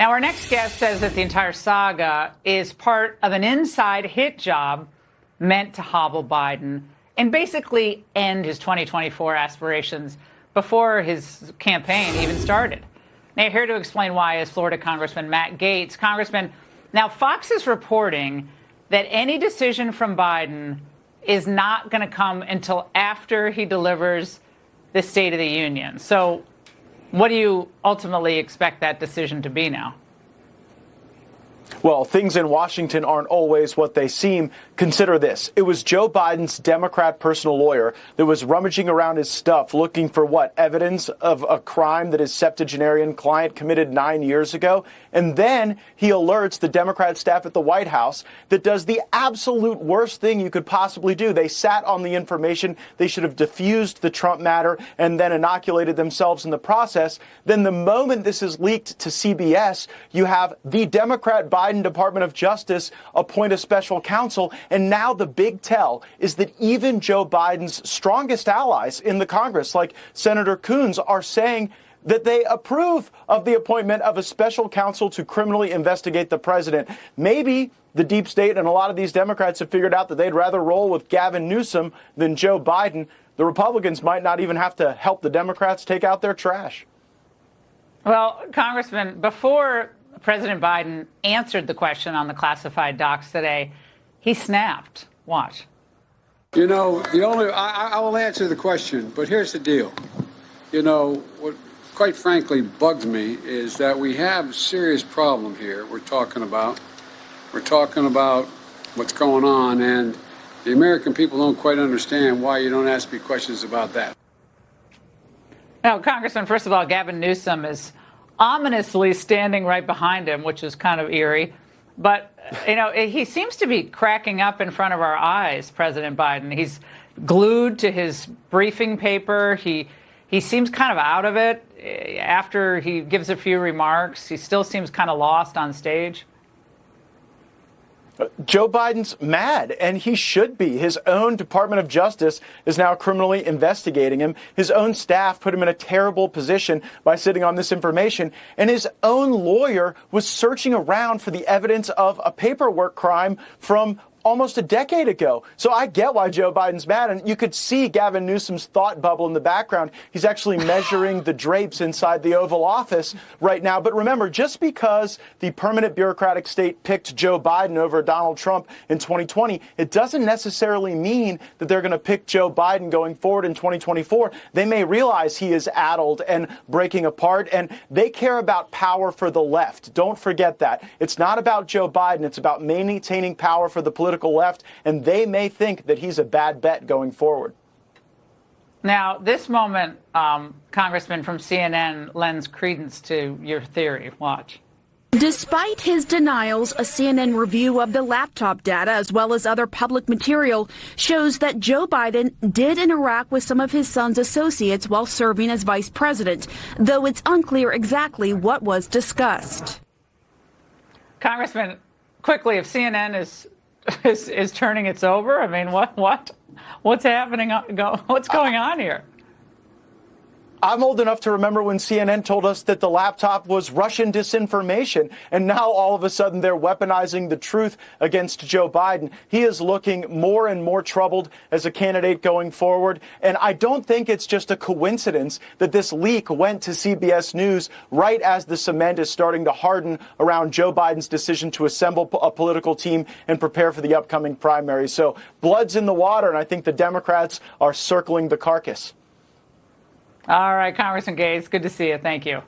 Now, our next guest says that the entire saga is part of an inside hit job meant to hobble Biden and basically end his 2024 aspirations before his campaign even started. Now, here to explain why is Florida Congressman Matt Gaetz. Congressman, now Fox is reporting that any decision from Biden is not going to come until after he delivers the State of the Union. So what do you ultimately expect that decision to be now? Well, things in Washington aren't always what they seem. Consider this. It was Joe Biden's Democrat personal lawyer that was rummaging around his stuff looking for what? Evidence of a crime that his septuagenarian client committed 9 years ago. And then he alerts the Democrat staff at the White House that does the absolute worst thing you could possibly do. They sat on the information. They should have diffused the Trump matter and then inoculated themselves in the process. Then the moment this is leaked to CBS, you have the Democrat Biden Department of Justice appoint a special counsel. And now the big tell is that even Joe Biden's strongest allies in the Congress, like Senator Coons, are saying that they approve of the appointment of a special counsel to criminally investigate the president. Maybe the deep state and a lot of these Democrats have figured out that they'd rather roll with Gavin Newsom than Joe Biden. The Republicans might not even have to help the Democrats take out their trash. Well, Congressman, before President Biden answered the question on the classified docs today, he snapped. Watch. You know, I will answer the question, but here's the deal. You know, what quite frankly bugs me is that we have a serious problem here we're talking about what's going on, and the American people don't quite understand why you don't ask me questions about that. Now, Congressman, first of all, Gavin Newsom is ominously standing right behind him, which is kind of eerie. But, you know, he seems to be cracking up in front of our eyes, President Biden. He's glued to his briefing paper. He seems kind of out of it after he gives a few remarks. He still seems kind of lost on stage. Joe Biden's mad, and he should be. His own Department of Justice is now criminally investigating him. His own staff put him in a terrible position by sitting on this information, and his own lawyer was searching around for the evidence of a paperwork crime from almost a decade ago. So I get why Joe Biden's mad, and you could see Gavin Newsom's thought bubble in the background. He's actually measuring the drapes inside the Oval Office right now. But remember, just because the permanent bureaucratic state picked Joe Biden over Donald Trump in 2020, it doesn't necessarily mean that they're going to pick Joe Biden going forward in 2024. They may realize he is addled and breaking apart, and they care about power for the left. Don't forget that. It's not about Joe Biden. It's about maintaining power for the political left, and they may think that he's a bad bet going forward. Now, this moment, Congressman from CNN, lends credence to your theory. Watch. Despite his denials, a CNN review of the laptop data as well as other public material shows that Joe Biden did interact with some of his son's associates while serving as vice president, though it's unclear exactly what was discussed. Congressman, quickly, if CNN is turning its over, I mean, what's happening? What's going on here? I'm old enough to remember when CNN told us that the laptop was Russian disinformation, and now all of a sudden they're weaponizing the truth against Joe Biden. He is looking more and more troubled as a candidate going forward, and I don't think it's just a coincidence that this leak went to CBS News right as the cement is starting to harden around Joe Biden's decision to assemble a political team and prepare for the upcoming primary. So blood's in the water, and I think the Democrats are circling the carcass. All right, Congressman Gaetz, good to see you. Thank you.